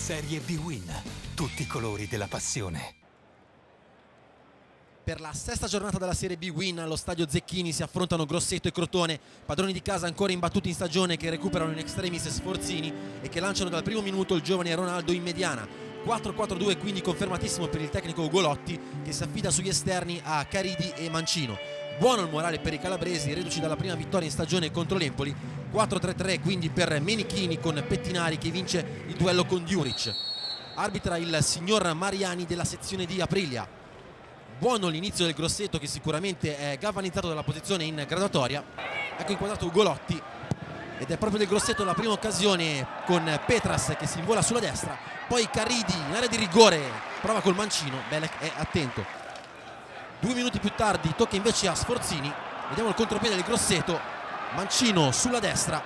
Serie B-Win, tutti i colori della passione. Per la sesta giornata della Serie B-Win allo stadio Zecchini si affrontano Grosseto e Crotone, padroni di casa ancora imbattuti in stagione, che recuperano in extremis Sforzini e che lanciano dal primo minuto il giovane Ronaldo in mediana. 4-4-2 quindi confermatissimo per il tecnico Ugolotti, che si affida sugli esterni a Caridi e Mancino. Buono il morale per i calabresi, reduci dalla prima vittoria in stagione contro l'Empoli. 4-3-3 quindi per Menichini, con Pettinari che vince il duello con Djuric. Arbitra il signor Mariani della sezione di Aprilia. Buono l'inizio del Grosseto, che sicuramente è galvanizzato dalla posizione in graduatoria. Ecco inquadrato Ugolotti, ed è proprio del Grosseto la prima occasione, con Petras che si invola sulla destra, poi Caridi in area di rigore, prova col mancino, Belek è attento. 2 minuti più tardi tocca invece a Sforzini, vediamo il contropiede del Grosseto, Mancino sulla destra,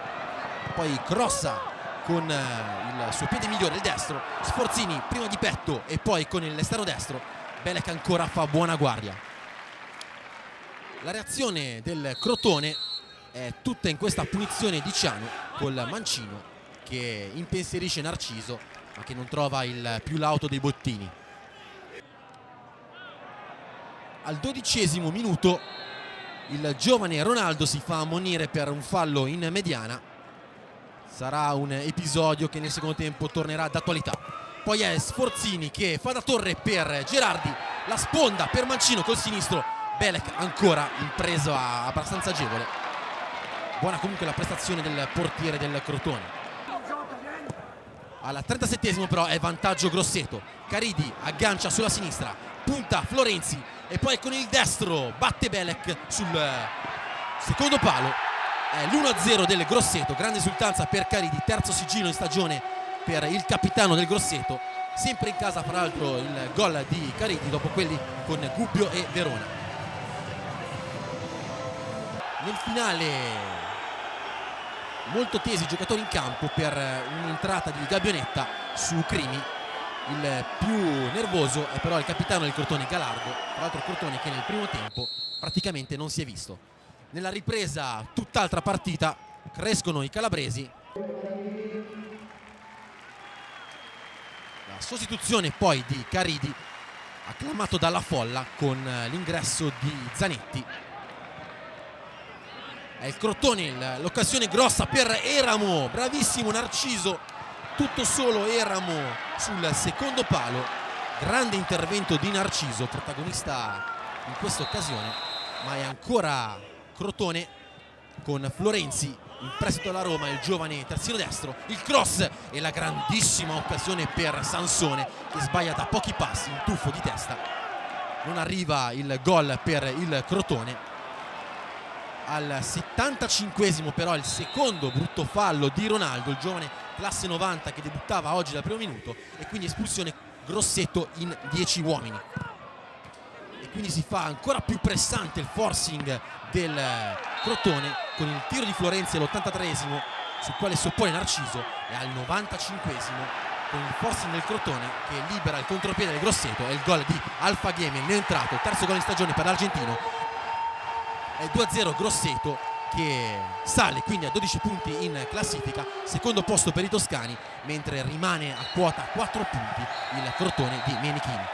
poi crossa con il suo piede migliore, il destro, Sforzini prima di petto e poi con l'esterno destro, Belek ancora fa buona guardia. La reazione del Crotone è tutta in questa punizione di Ciano col mancino che impensierisce Narciso, ma che non trova il più lauto dei bottini. Al 12° minuto il giovane Ronaldo si fa ammonire per un fallo in mediana. Sarà un episodio che nel secondo tempo tornerà d'attualità. Poi è Sforzini che fa da torre per Gerardi, la sponda per Mancino col sinistro, Belek ancora in presa abbastanza agevole. Buona comunque la prestazione del portiere del Crotone. Al 37° però è vantaggio Grosseto. Caridi aggancia sulla sinistra, punta Florenzi e poi con il destro batte Belek sul secondo palo. È l'1-0 del Grosseto, grande esultanza per Caridi, terzo sigillo in stagione per il capitano del Grosseto. Sempre in casa, fra l'altro, il gol di Caridi dopo quelli con Gubbio e Verona. Nel finale molto tesi i giocatori in campo per un'entrata di Gabbionetta su Crimi. Il più nervoso è però il capitano del Crotone, Galardo, tra l'altro Crotone che nel primo tempo praticamente non si è visto. Nella ripresa tutt'altra partita, crescono i calabresi. La sostituzione poi di Caridi, acclamato dalla folla con l'ingresso di Zanetti. È il Crotone l'occasione grossa per Eramo, bravissimo Narciso, tutto solo Eramo sul secondo palo. Grande intervento di Narciso, protagonista in questa occasione, ma è ancora Crotone con Florenzi in prestito alla Roma, il giovane terzino destro, il cross e la grandissima occasione per Sansone che sbaglia da pochi passi, un tuffo di testa. Non arriva il gol per il Crotone. Al 75° però il secondo brutto fallo di Ronaldo, il giovane classe 90 che debuttava oggi dal primo minuto, e quindi espulsione Grosseto in 10 uomini. E quindi si fa ancora più pressante il forcing del Crotone con il tiro di Florenzi all'83° sul quale si oppone Narciso, e al 95° con il forcing del Crotone che libera il contropiede del Grosseto e il gol di Alpha Game, neoentrato, il terzo gol in stagione per l'argentino. È 2-0 Grosseto che sale quindi a 12 punti in classifica, secondo posto per i toscani, mentre rimane a quota 4 punti il Crotone di Menichini.